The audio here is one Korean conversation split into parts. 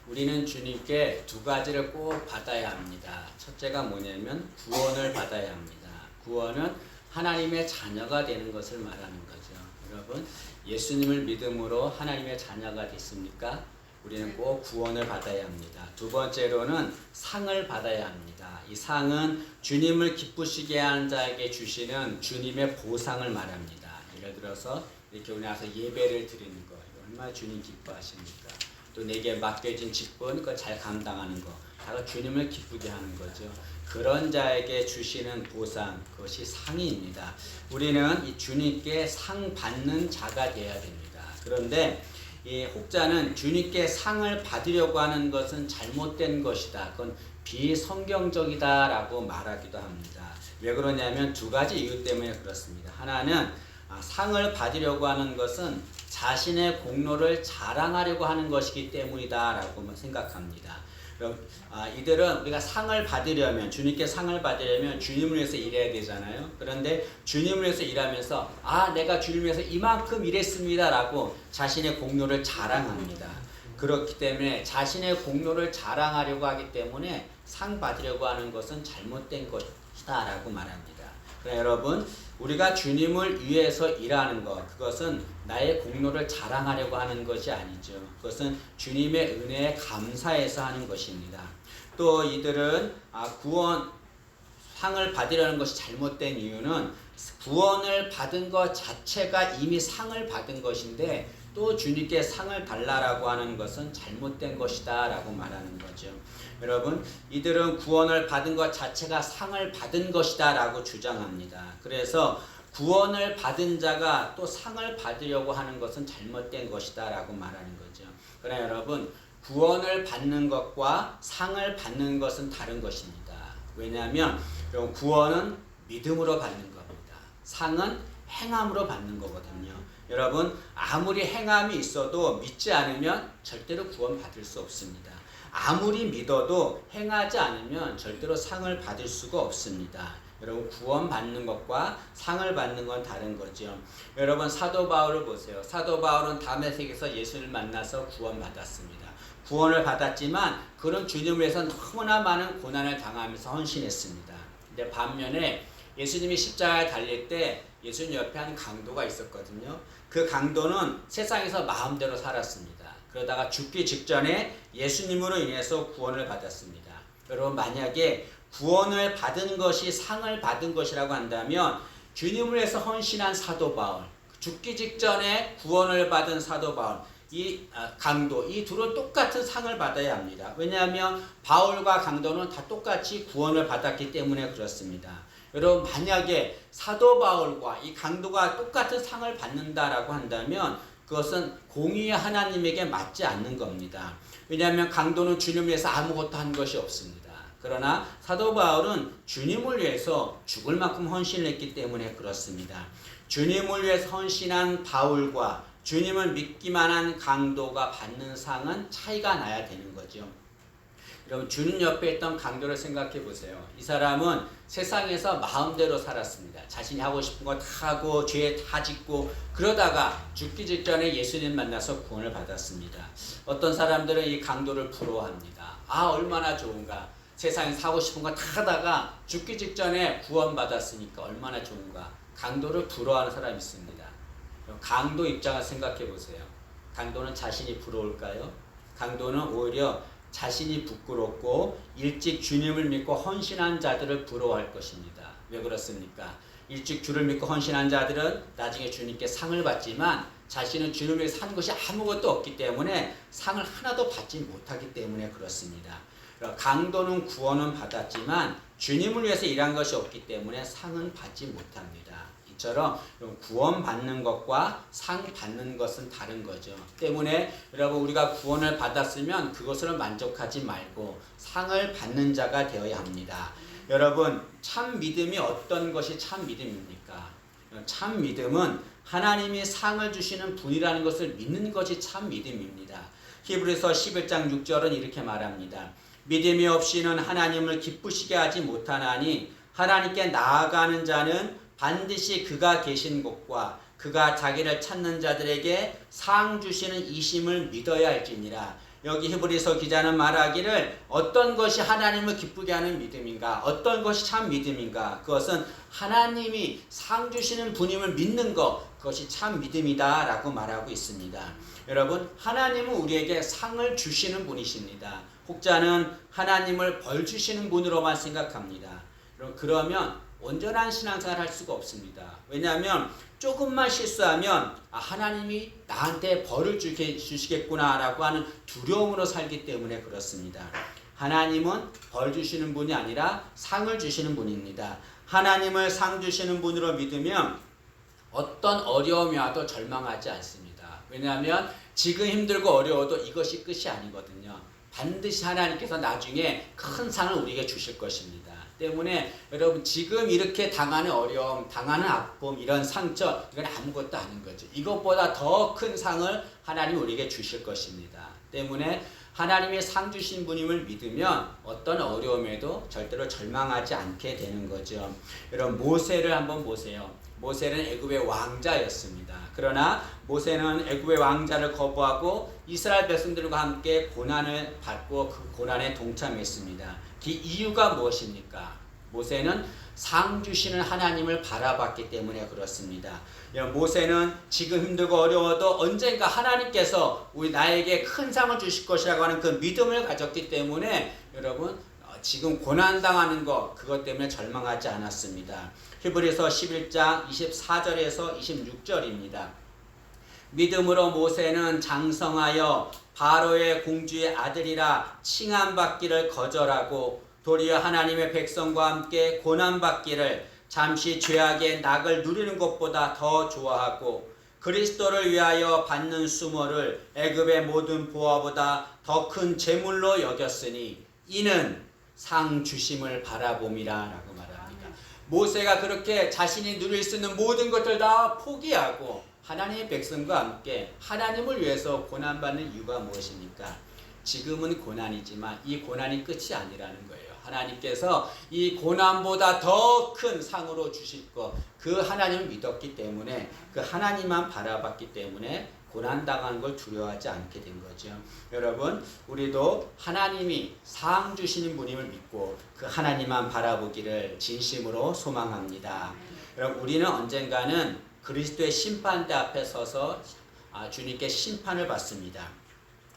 우리는 주님께 두 가지를 꼭 받아야 합니다. 첫째가 뭐냐면 구원을 받아야 합니다. 구원은 하나님의 자녀가 되는 것을 말하는 거죠. 여러분, 예수님을 믿음으로 하나님의 자녀가 됐습니까? 우리는 꼭 구원을 받아야 합니다. 두 번째로는 상을 받아야 합니다. 이 상은 주님을 기쁘시게 하는 자에게 주시는 주님의 보상을 말합니다. 예를 들어서 이렇게 우리 나서 예배를 드리는 거, 얼마나 주님 기뻐하십니까? 또 내게 맡겨진 직분, 그걸 잘 감당하는 거, 다 주님을 기쁘게 하는 거죠. 그런 자에게 주시는 보상, 그것이 상입니다. 우리는 이 주님께 상 받는 자가 되어야 됩니다. 그런데 이 혹자는 주님께 상을 받으려고 하는 것은 잘못된 것이다, 그건 비성경적이다 라고 말하기도 합니다. 왜 그러냐면 두 가지 이유 때문에 그렇습니다. 하나는 상을 받으려고 하는 것은 자신의 공로를 자랑하려고 하는 것이기 때문이다 라고 생각합니다. 이들은 우리가 상을 받으려면, 주님께 상을 받으려면 주님을 위해서 일해야 되잖아요. 그런데 주님을 위해서 일하면서 내가 주님을 위해서 이만큼 일했습니다 라고 자신의 공로를 자랑합니다. 그렇기 때문에 자신의 공로를 자랑하려고 하기 때문에 상 받으려고 하는 것은 잘못된 것이다 라고 말합니다. 그러나 여러분, 우리가 주님을 위해서 일하는 것, 그것은 나의 공로를 자랑하려고 하는 것이 아니죠. 그것은 주님의 은혜에 감사해서 하는 것입니다. 또 이들은 구원 상을 받으려는 것이 잘못된 이유는 구원을 받은 것 자체가 이미 상을 받은 것인데 또 주님께 상을 달라라고 하는 것은 잘못된 것이다 라고 말하는 거죠. 여러분, 이들은 구원을 받은 것 자체가 상을 받은 것이다 라고 주장합니다. 그래서 구원을 받은 자가 또 상을 받으려고 하는 것은 잘못된 것이다 라고 말하는 거죠. 그러나 여러분, 구원을 받는 것과 상을 받는 것은 다른 것입니다. 왜냐하면 구원은 믿음으로 받는 겁니다. 상은 행함으로 받는 거거든요. 여러분, 아무리 행함이 있어도 믿지 않으면 절대로 구원 받을 수 없습니다. 아무리 믿어도 행하지 않으면 절대로 상을 받을 수가 없습니다. 여러분, 구원 받는 것과 상을 받는 건 다른 거죠. 여러분, 사도 바울을 보세요. 사도 바울은 다메섹에서 예수를 만나서 구원 받았습니다. 구원을 받았지만 그런 주님을 위해서 너무나 많은 고난을 당하면서 헌신했습니다. 근데 반면에 예수님이 십자가에 달릴 때 예수님 옆에 한 강도가 있었거든요. 그 강도는 세상에서 마음대로 살았습니다. 그러다가 죽기 직전에 예수님으로 인해서 구원을 받았습니다. 여러분, 만약에 구원을 받은 것이 상을 받은 것이라고 한다면 주님을 위해서 헌신한 사도 바울, 죽기 직전에 구원을 받은 사도 바울, 이 강도, 이 둘은 똑같은 상을 받아야 합니다. 왜냐하면 바울과 강도는 다 똑같이 구원을 받았기 때문에 그렇습니다. 여러분, 만약에 사도 바울과 이 강도가 똑같은 상을 받는다라고 한다면 그것은 공의의 하나님에게 맞지 않는 겁니다. 왜냐하면 강도는 주님을 위해서 아무것도 한 것이 없습니다. 그러나 사도 바울은 주님을 위해서 죽을 만큼 헌신을 했기 때문에 그렇습니다. 주님을 위해서 헌신한 바울과 주님을 믿기만 한 강도가 받는 상은 차이가 나야 되는 거죠. 여러분, 주님 옆에 있던 강도를 생각해 보세요. 이 사람은 세상에서 마음대로 살았습니다. 자신이 하고 싶은 거 다 하고 죄 다 짓고 그러다가 죽기 직전에 예수님 만나서 구원을 받았습니다. 어떤 사람들은 이 강도를 부러워합니다. 얼마나 좋은가. 세상에서 하고 싶은 거 다 하다가 죽기 직전에 구원받았으니까 얼마나 좋은가. 강도를 부러워하는 사람이 있습니다. 강도 입장을 생각해 보세요. 강도는 자신이 부러울까요? 강도는 오히려 자신이 부끄럽고 일찍 주님을 믿고 헌신한 자들을 부러워할 것입니다. 왜 그렇습니까? 일찍 주를 믿고 헌신한 자들은 나중에 주님께 상을 받지만 자신은 주님을 위해서 산 것이 아무것도 없기 때문에 상을 하나도 받지 못하기 때문에 그렇습니다. 강도는 구원은 받았지만 주님을 위해서 일한 것이 없기 때문에 상은 받지 못합니다. 이처럼 구원받는 것과 상 받는 것은 다른 거죠. 때문에 여러분, 우리가 구원을 받았으면 그것으로 만족하지 말고 상을 받는 자가 되어야 합니다. 여러분, 참 믿음이 어떤 것이 참 믿음입니까? 참 믿음은 하나님이 상을 주시는 분이라는 것을 믿는 것이 참 믿음입니다. 히브리서 11장 6절은 이렇게 말합니다. 믿음이 없이는 하나님을 기쁘시게 하지 못하나니 하나님께 나아가는 자는 반드시 그가 계신 곳과 그가 자기를 찾는 자들에게 상 주시는 이심을 믿어야 할지니라. 여기 히브리서 기자는 말하기를 어떤 것이 하나님을 기쁘게 하는 믿음인가? 어떤 것이 참 믿음인가? 그것은 하나님이 상 주시는 분임을 믿는 것, 그것이 참 믿음이다 라고 말하고 있습니다. 여러분, 하나님은 우리에게 상을 주시는 분이십니다. 혹자는 하나님을 벌 주시는 분으로만 생각합니다. 그러면 온전한 신앙생활을 할 수가 없습니다. 왜냐하면 조금만 실수하면 하나님이 나한테 벌을 주시겠구나 라고 하는 두려움으로 살기 때문에 그렇습니다. 하나님은 벌 주시는 분이 아니라 상을 주시는 분입니다. 하나님을 상 주시는 분으로 믿으면 어떤 어려움이 와도 절망하지 않습니다. 왜냐하면 지금 힘들고 어려워도 이것이 끝이 아니거든요. 반드시 하나님께서 나중에 큰 상을 우리에게 주실 것입니다. 때문에 여러분, 지금 이렇게 당하는 어려움, 당하는 아픔, 이런 상처, 이건 아무것도 아닌 거죠. 이것보다 더 큰 상을 하나님이 우리에게 주실 것입니다. 때문에 하나님의 상 주신 분임을 믿으면 어떤 어려움에도 절대로 절망하지 않게 되는 거죠. 여러분, 모세를 한번 보세요. 모세는 애굽의 왕자였습니다. 그러나 모세는 애굽의 왕자를 거부하고 이스라엘 백성들과 함께 고난을 받고 그 고난에 동참했습니다. 그 이유가 무엇입니까? 모세는 상 주시는 하나님을 바라봤기 때문에 그렇습니다. 모세는 지금 힘들고 어려워도 언젠가 하나님께서 나에게 큰 상을 주실 것이라고 하는 그 믿음을 가졌기 때문에 여러분, 지금 고난당하는 것, 그것 때문에 절망하지 않았습니다. 히브리서 11장 24절에서 26절입니다. 믿음으로 모세는 장성하여 바로의 공주의 아들이라 칭함받기를 거절하고 도리어 하나님의 백성과 함께 고난받기를 잠시 죄악의 낙을 누리는 것보다 더 좋아하고 그리스도를 위하여 받는 수모를 애굽의 모든 보화보다 더 큰 재물로 여겼으니 이는 상 주심을 바라봄이라 라고 말합니다. 모세가 그렇게 자신이 누릴 수 있는 모든 것들 다 포기하고 하나님의 백성과 함께 하나님을 위해서 고난받는 이유가 무엇입니까? 지금은 고난이지만 이 고난이 끝이 아니라는 거예요. 하나님께서 이 고난보다 더 큰 상으로 주실 것, 그 하나님을 믿었기 때문에, 그 하나님만 바라봤기 때문에 고난당하는 걸 두려워하지 않게 된 거죠. 여러분, 우리도 하나님이 상 주시는 분임을 믿고 그 하나님만 바라보기를 진심으로 소망합니다. 여러분, 우리는 언젠가는 그리스도의 심판대 앞에 서서 주님께 심판을 받습니다.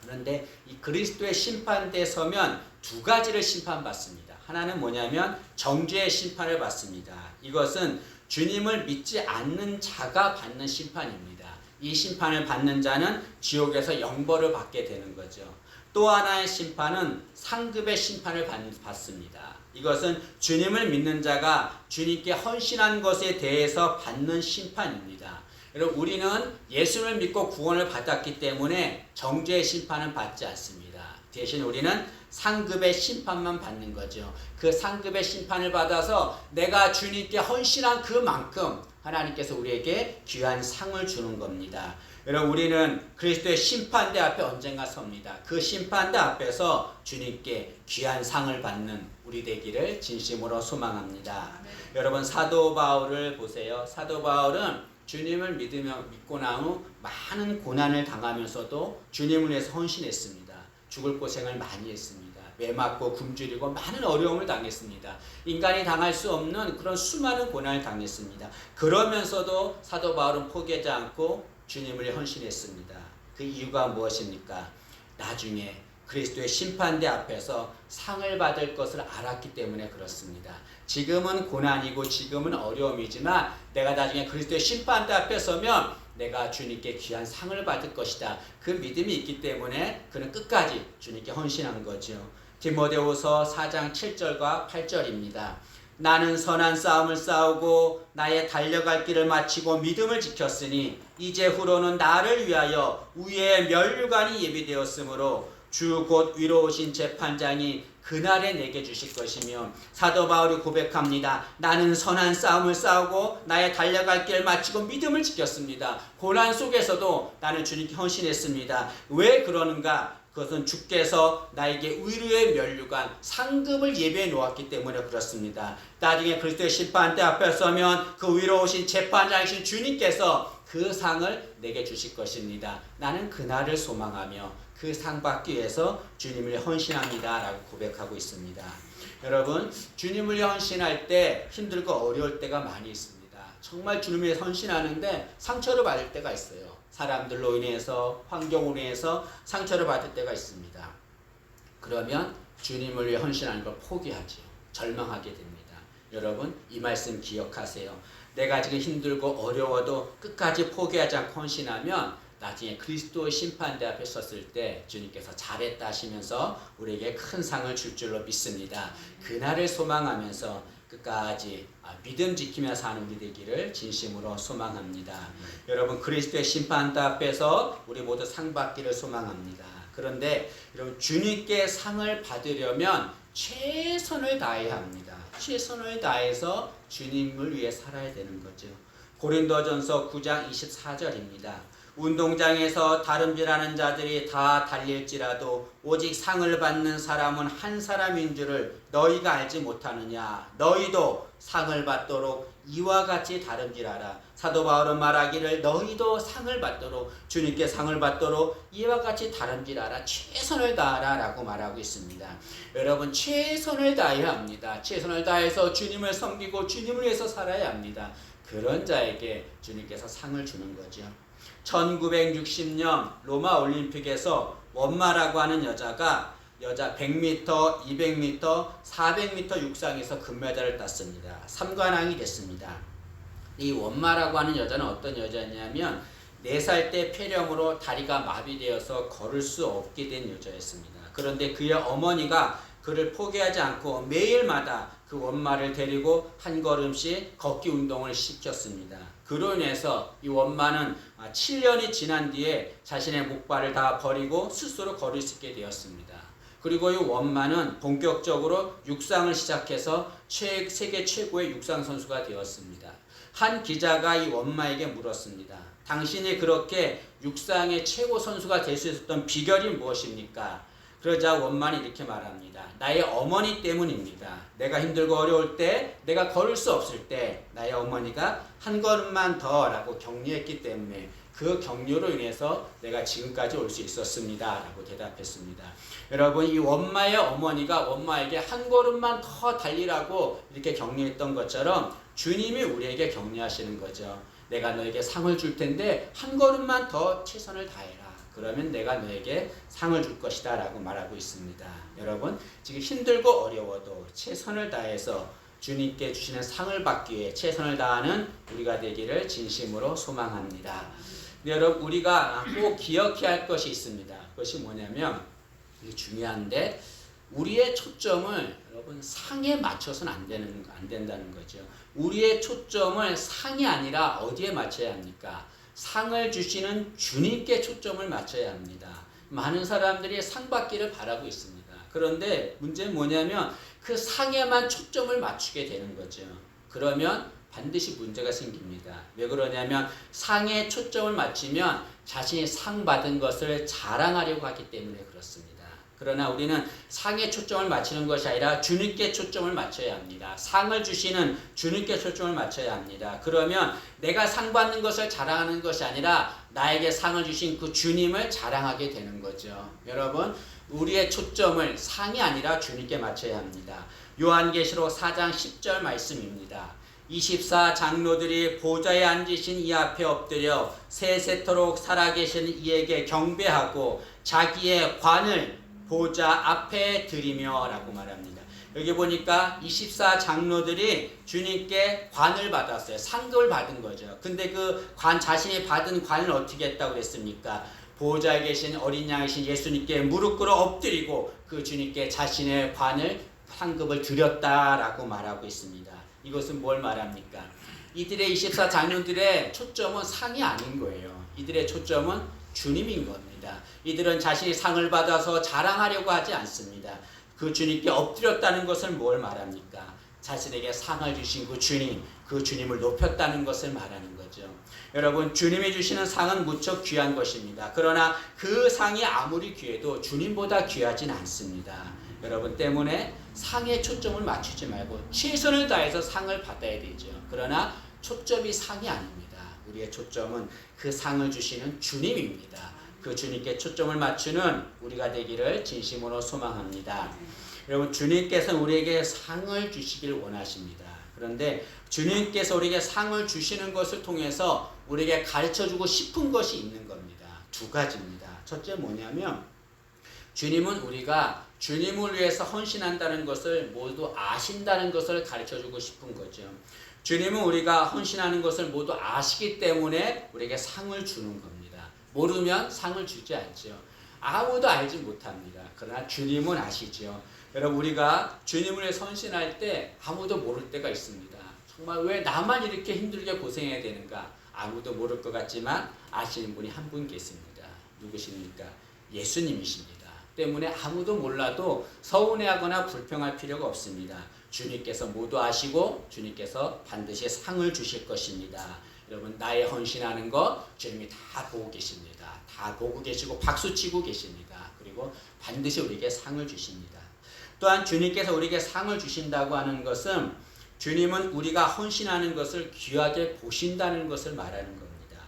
그런데 이 그리스도의 심판대에 서면 두 가지를 심판받습니다. 하나는 뭐냐면 정죄의 심판을 받습니다. 이것은 주님을 믿지 않는 자가 받는 심판입니다. 이 심판을 받는 자는 지옥에서 영벌을 받게 되는 거죠. 또 하나의 심판은 상급의 심판을 받습니다. 이것은 주님을 믿는 자가 주님께 헌신한 것에 대해서 받는 심판입니다. 여러분, 우리는 예수를 믿고 구원을 받았기 때문에 정죄의 심판은 받지 않습니다. 대신 우리는 상급의 심판만 받는 거죠. 그 상급의 심판을 받아서 내가 주님께 헌신한 그만큼 하나님께서 우리에게 귀한 상을 주는 겁니다. 여러분, 우리는 그리스도의 심판대 앞에 언젠가 섭니다. 그 심판대 앞에서 주님께 귀한 상을 받는 우리 되기를 진심으로 소망합니다. 여러분, 사도 바울을 보세요. 사도 바울은 주님을 믿고 난 후 많은 고난을 당하면서도 주님을 위해서 헌신했습니다. 죽을 고생을 많이 했습니다. 매 맞고 굶주리고 많은 어려움을 당했습니다. 인간이 당할 수 없는 그런 수많은 고난을 당했습니다. 그러면서도 사도 바울은 포기하지 않고 주님을 위해 헌신했습니다. 그 이유가 무엇입니까? 나중에 그리스도의 심판대 앞에서 상을 받을 것을 알았기 때문에 그렇습니다. 지금은 고난이고 지금은 어려움이지만 내가 나중에 그리스도의 심판대 앞에 서면 내가 주님께 귀한 상을 받을 것이다. 그 믿음이 있기 때문에 그는 끝까지 주님께 헌신한 거죠. 디모데후서 4장 7절과 8절입니다. 나는 선한 싸움을 싸우고 나의 달려갈 길을 마치고 믿음을 지켰으니 이제 후로는 나를 위하여 우리의 면류관이 예비되었으므로 주 곧 위로 오신 재판장이 그날에 내게 주실 것이며 사도 바울이 고백합니다. 나는 선한 싸움을 싸우고 나의 달려갈 길을 마치고 믿음을 지켰습니다. 고난 속에서도 나는 주님께 헌신했습니다. 왜 그러는가? 그것은 주께서 나에게 의로의 면류관 상급을 예비해 놓았기 때문에 그렇습니다. 나중에 그리스도의 심판대 앞에 서면 그 위로 오신 재판장이신 주님께서 그 상을 내게 주실 것입니다. 나는 그날을 소망하며 그 상 받기 위해서 주님을 헌신합니다 라고 고백하고 있습니다. 여러분, 주님을 위해 헌신할 때 힘들고 어려울 때가 많이 있습니다. 정말 주님을 위해 헌신하는데 상처를 받을 때가 있어요. 사람들로 인해서, 환경으로 인해서 상처를 받을 때가 있습니다. 그러면 주님을 위해 헌신하는 걸 포기하죠. 절망하게 됩니다. 여러분, 이 말씀 기억하세요. 내가 지금 힘들고 어려워도 끝까지 포기하지 않고 헌신하면 나중에 그리스도의 심판대 앞에 섰을 때 주님께서 잘했다 하시면서 우리에게 큰 상을 줄 줄로 믿습니다. 그날을 소망하면서 끝까지 믿음 지키며 사는 우리 되기를 진심으로 소망합니다. 여러분, 그리스도의 심판대 앞에서 우리 모두 상 받기를 소망합니다. 그런데 여러분, 주님께 상을 받으려면 최선을 다해야 합니다. 최선을 다해서 주님을 위해 살아야 되는 거죠. 고린도전서 9장 24절입니다. 운동장에서 다름질하는 자들이 다 달릴지라도 오직 상을 받는 사람은 한 사람인 줄을 너희가 알지 못하느냐. 너희도 상을 받도록 이와 같이 다름질하라. 사도 바울은 말하기를 너희도 상을 받도록, 주님께 상을 받도록 이와 같이 다름질하라. 최선을 다하라 라고 말하고 있습니다. 여러분, 최선을 다해야 합니다. 최선을 다해서 주님을 섬기고 주님을 위해서 살아야 합니다. 그런 자에게 주님께서 상을 주는 거죠. 1960년 로마 올림픽에서 원마라고 하는 여자 100m, 200m, 400m 육상에서 금메달을 땄습니다. 3관왕이 됐습니다. 이 원마라고 하는 여자는 어떤 여자냐면 4살 때 폐렴으로 다리가 마비되어서 걸을 수 없게 된 여자였습니다. 그런데 그의 어머니가 그를 포기하지 않고 매일마다 그 원마를 데리고 한 걸음씩 걷기 운동을 시켰습니다. 그로 인해서 이 원마는 7년이 지난 뒤에 자신의 목발을 다 버리고 스스로 걸을 수 있게 되었습니다. 그리고 이 원마는 본격적으로 육상을 시작해서 세계 최고의 육상 선수가 되었습니다. 한 기자가 이 원마에게 물었습니다. 당신이 그렇게 육상의 최고 선수가 될 수 있었던 비결이 무엇입니까? 그러자 원만이 이렇게 말합니다. 나의 어머니 때문입니다. 내가 힘들고 어려울 때, 내가 걸을 수 없을 때 나의 어머니가 한 걸음만 더 라고 격려했기 때문에 그 격려로 인해서 내가 지금까지 올 수 있었습니다 라고 대답했습니다. 여러분, 이 원마의 어머니가 원마에게 한 걸음만 더 달리라고 이렇게 격려했던 것처럼 주님이 우리에게 격려하시는 거죠. 내가 너에게 상을 줄 텐데 한 걸음만 더 최선을 다해라. 그러면 내가 너에게 상을 줄 것이다 라고 말하고 있습니다. 여러분, 지금 힘들고 어려워도 최선을 다해서 주님께 주시는 상을 받기 위해 최선을 다하는 우리가 되기를 진심으로 소망합니다. 여러분, 우리가 꼭 기억해야 할 것이 있습니다. 그것이 뭐냐면, 이게 중요한데, 우리의 초점을 여러분 상에 맞춰서는 안 된다는 거죠. 우리의 초점을 상이 아니라 어디에 맞춰야 합니까? 상을 주시는 주님께 초점을 맞춰야 합니다. 많은 사람들이 상 받기를 바라고 있습니다. 그런데 문제는 뭐냐면 그 상에만 초점을 맞추게 되는 거죠. 그러면 반드시 문제가 생깁니다. 왜 그러냐면 상에 초점을 맞추면 자신이 상 받은 것을 자랑하려고 하기 때문에 그렇습니다. 그러나 우리는 상에 초점을 맞추는 것이 아니라 주님께 초점을 맞춰야 합니다. 상을 주시는 주님께 초점을 맞춰야 합니다. 그러면 내가 상 받는 것을 자랑하는 것이 아니라 나에게 상을 주신 그 주님을 자랑하게 되는 거죠. 여러분, 우리의 초점을 상이 아니라 주님께 맞춰야 합니다. 요한계시록 4장 10절 말씀입니다. 24 장로들이 보좌에 앉으신 이 앞에 엎드려 세세토록 살아계신 이에게 경배하고 자기의 관을 보좌 앞에 드리며 라고 말합니다. 여기 보니까 24 장로들이 주님께 관을 받았어요. 상급을 받은 거죠. 근데 그 관, 자신이 받은 관을 어떻게 했다고 그랬습니까? 보좌에 계신 어린 양이신 예수님께 무릎 꿇어 엎드리고 그 주님께 자신의 관을 상급을 드렸다라고 말하고 있습니다. 이것은 뭘 말합니까? 이들의 24 장로들의 초점은 상이 아닌 거예요. 이들의 초점은 주님인 겁니다. 이들은 자신이 상을 받아서 자랑하려고 하지 않습니다. 그 주님께 엎드렸다는 것을 뭘 말합니까? 자신에게 상을 주신 그 주님, 그 주님을 높였다는 것을 말하는 거죠. 여러분, 주님이 주시는 상은 무척 귀한 것입니다. 그러나 그 상이 아무리 귀해도 주님보다 귀하진 않습니다. 여러분 때문에 상에 초점을 맞추지 말고 최선을 다해서 상을 받아야 되죠. 그러나 초점이 상이 아닙니다. 우리의 초점은 그 상을 주시는 주님입니다. 그 주님께 초점을 맞추는 우리가 되기를 진심으로 소망합니다. 여러분, 주님께서 우리에게 상을 주시길 원하십니다. 그런데 주님께서 우리에게 상을 주시는 것을 통해서 우리에게 가르쳐주고 싶은 것이 있는 겁니다. 두 가지입니다. 첫째 뭐냐면, 주님은 우리가 주님을 위해서 헌신한다는 것을 모두 아신다는 것을 가르쳐주고 싶은 거죠. 주님은 우리가 헌신하는 것을 모두 아시기 때문에 우리에게 상을 주는 겁니다. 모르면 상을 주지 않죠. 아무도 알지 못합니다. 그러나 주님은 아시죠. 여러분, 우리가 주님을 위해서 헌신할 때 아무도 모를 때가 있습니다. 정말 왜 나만 이렇게 힘들게 고생해야 되는가? 아무도 모를 것 같지만 아시는 분이 한 분 계십니다. 누구십니까? 예수님이십니다. 때문에 아무도 몰라도 서운해하거나 불평할 필요가 없습니다. 주님께서 모두 아시고 주님께서 반드시 상을 주실 것입니다. 여러분, 나의 헌신하는 것 주님이 다 보고 계십니다. 다 보고 계시고 박수치고 계십니다. 그리고 반드시 우리에게 상을 주십니다. 또한 주님께서 우리에게 상을 주신다고 하는 것은 주님은 우리가 헌신하는 것을 귀하게 보신다는 것을 말하는 겁니다.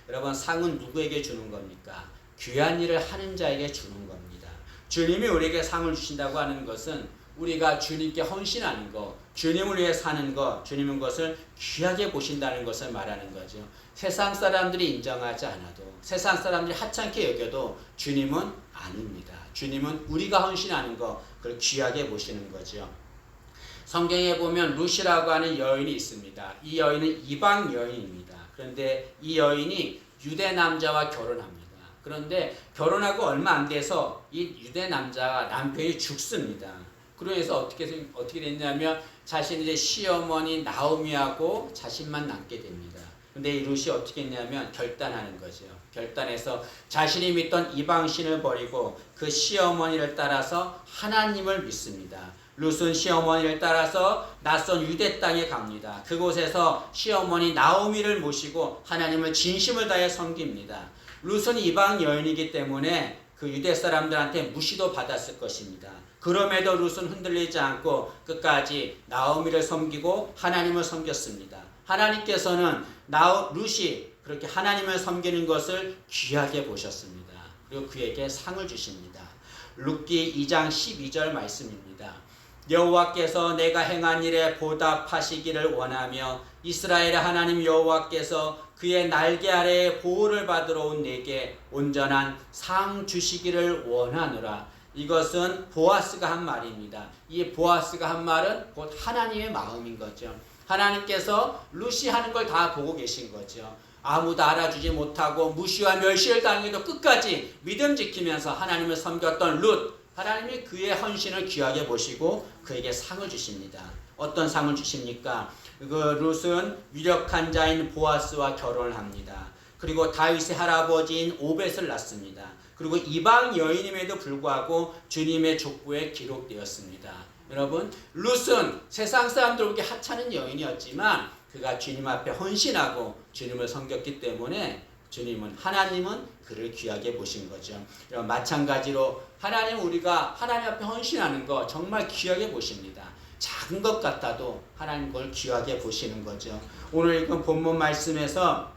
여러분, 상은 누구에게 주는 겁니까? 귀한 일을 하는 자에게 주는 겁니다. 주님이 우리에게 상을 주신다고 하는 것은 우리가 주님께 헌신하는 것, 주님을 위해 사는 것, 주님은 것을 귀하게 보신다는 것을 말하는 거죠. 세상 사람들이 인정하지 않아도, 세상 사람들이 하찮게 여겨도 주님은 아닙니다. 주님은 우리가 헌신하는 것, 그걸 귀하게 보시는 거죠. 성경에 보면 루시라고 하는 여인이 있습니다. 이 여인은 이방 여인입니다. 그런데 이 여인이 유대 남자와 결혼합니다. 그런데 결혼하고 얼마 안 돼서 이 유대 남자가 남편이 죽습니다. 그래서 어떻게 됐냐면 자신의 이제 시어머니 나오미하고 자신만 남게 됩니다. 근데 이 룻이 어떻게 했냐면 결단하는 거죠. 결단해서 자신이 믿던 이방신을 버리고 그 시어머니를 따라서 하나님을 믿습니다. 룻은 시어머니를 따라서 낯선 유대 땅에 갑니다. 그곳에서 시어머니 나오미를 모시고 하나님을 진심을 다해 섬깁니다. 룻은 이방 여인이기 때문에 그 유대 사람들한테 무시도 받았을 것입니다. 그럼에도 룻은 흔들리지 않고 끝까지 나오미를 섬기고 하나님을 섬겼습니다. 하나님께서는 룻이 그렇게 하나님을 섬기는 것을 귀하게 보셨습니다. 그리고 그에게 상을 주십니다. 룻기 2장 12절 말씀입니다. 여호와께서 내가 행한 일에 보답하시기를 원하며 이스라엘의 하나님 여호와께서 그의 날개 아래에 보호를 받으러 온 내게 온전한 상 주시기를 원하노라. 이것은 보아스가 한 말입니다. 이 보아스가 한 말은 곧 하나님의 마음인 거죠. 하나님께서 룻이 하는 걸 다 보고 계신 거죠. 아무도 알아주지 못하고 무시와 멸시를 당해도 끝까지 믿음 지키면서 하나님을 섬겼던 룻, 하나님이 그의 헌신을 귀하게 보시고 그에게 상을 주십니다. 어떤 상을 주십니까? 그 룻은 유력한 자인 보아스와 결혼을 합니다. 그리고 다윗의 할아버지인 오벳을 낳습니다. 그리고 이방 여인임에도 불구하고 주님의 족보에 기록되었습니다. 여러분, 룻은 세상 사람들에게 하찮은 여인이었지만 그가 주님 앞에 헌신하고 주님을 섬겼기 때문에 하나님은 그를 귀하게 보신 거죠. 여러분, 마찬가지로 우리가 하나님 앞에 헌신하는 거 정말 귀하게 보십니다. 작은 것 같아도 하나님 그걸 귀하게 보시는 거죠. 오늘 읽은 본문 말씀에서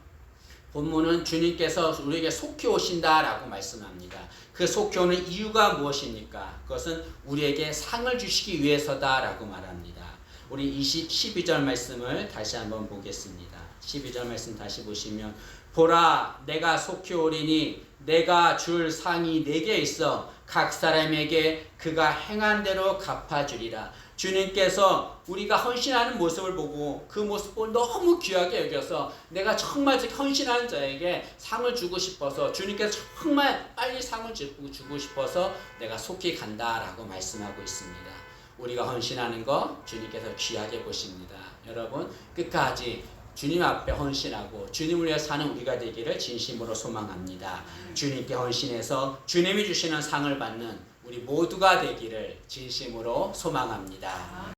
본문은 주님께서 우리에게 속히 오신다라고 말씀합니다. 그 속히 오는 이유가 무엇입니까? 그것은 우리에게 상을 주시기 위해서다라고 말합니다. 우리 12절 말씀을 다시 한번 보겠습니다. 12절 말씀 다시 보시면 보라, 내가 속히 오리니 내가 줄 상이 내게 있어 각 사람에게 그가 행한 대로 갚아주리라. 주님께서 우리가 헌신하는 모습을 보고 그 모습을 너무 귀하게 여겨서 내가 정말 헌신하는 자에게 상을 주고 싶어서 주님께서 정말 빨리 상을 주고 싶어서 내가 속히 간다라고 말씀하고 있습니다. 우리가 헌신하는 거 주님께서 귀하게 보십니다. 여러분, 끝까지 주님 앞에 헌신하고 주님을 위해 사는 우리가 되기를 진심으로 소망합니다. 주님께 헌신해서 주님이 주시는 상을 받는 우리 모두가 되기를 진심으로 소망합니다.